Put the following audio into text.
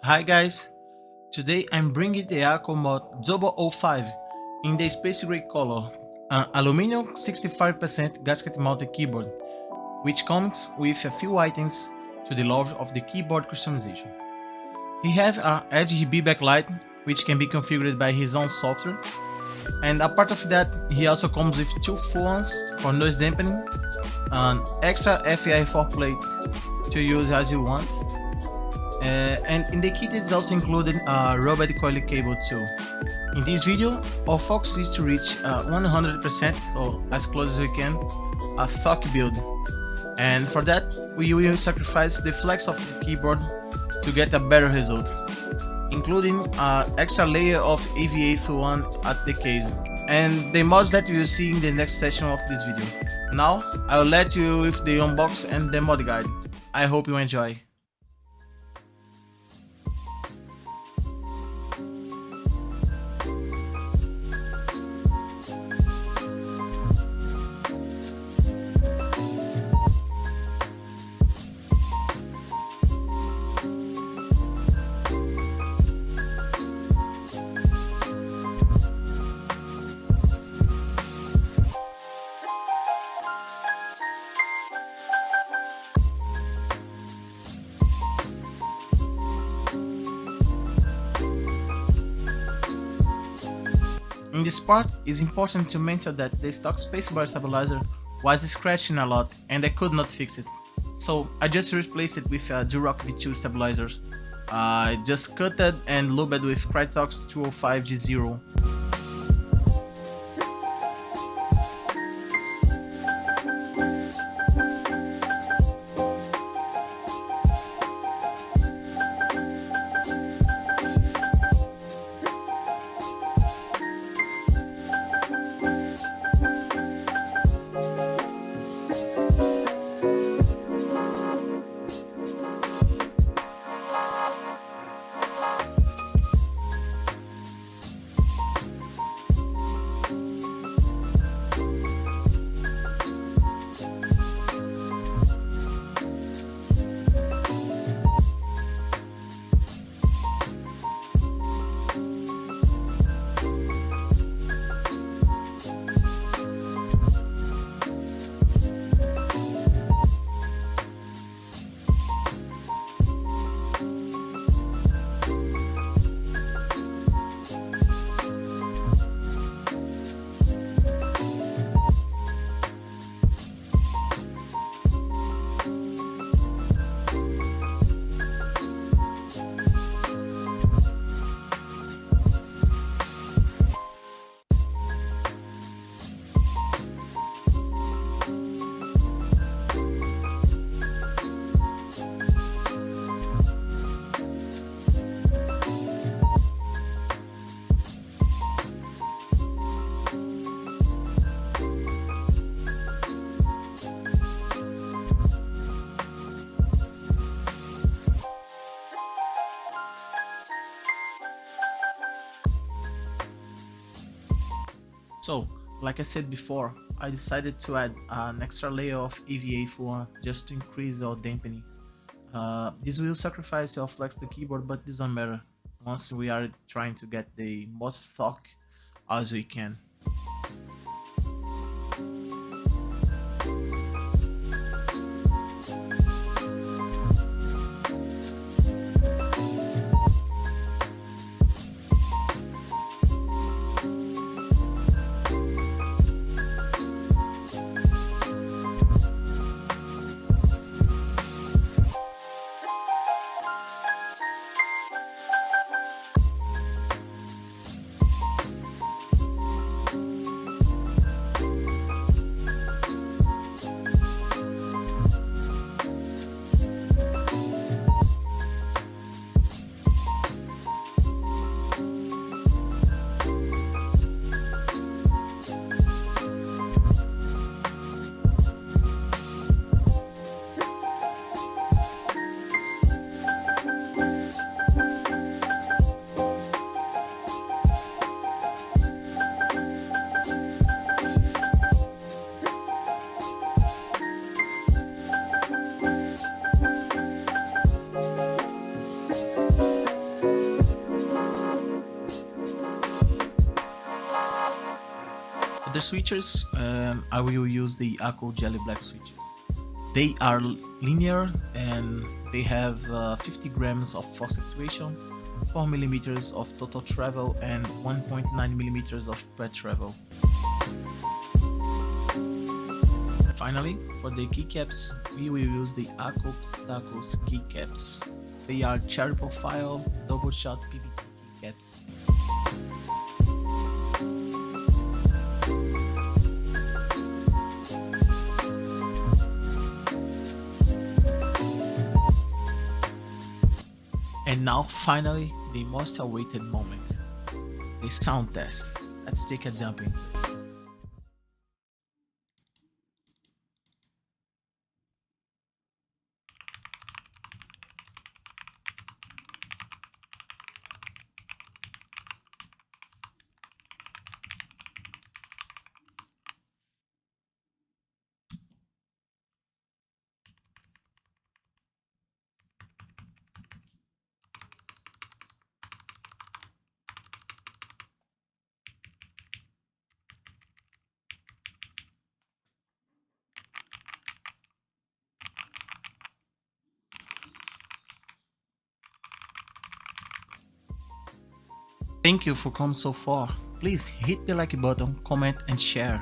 Hi guys, today I'm bringing the Akko MOD005 in the space gray color, an aluminum 65% gasket mounted keyboard, which comes with a few items to the love of the keyboard customization. He has an RGB backlight which can be configured by his own software, and apart of that he also comes with two phones for noise dampening, an extra FI4 plate to use as you want, and in the kit it's also included a robot coil cable too. In this video, our focus is to reach 100% or as close as we can a Thock build, and for that we will sacrifice the flex of the keyboard to get a better result, including an extra layer of AVA-1 at the case, and the mods that you will see in the next section of this video. Now I will let you with the unbox and the mod guide. I hope you enjoy. In this part, it's important to mention that the stock spacebar stabilizer was scratching a lot and I could not fix it. So I just replaced it with a Durock V2 stabilizers. I just cut it and lubed with Krytox 205G0. So, like I said before, I decided to add an extra layer of EVA-1 just to increase our dampening. This will sacrifice or flex the keyboard, but this doesn't matter once we are trying to get the most Thock as we can. For the switches, I will use the Akko Jelly Black switches. They are linear and they have 50 grams of force actuation, 4 millimeters of total travel, and 1.9 millimeters of pre-travel. Finally, for the keycaps, we will use the Akko MOD005 keycaps. They are cherry profile, double shot PVT keycaps. And now, finally, the most awaited moment, the sound test. Let's take a jump into it. Thank you for coming so far. Please hit the like button, comment and share.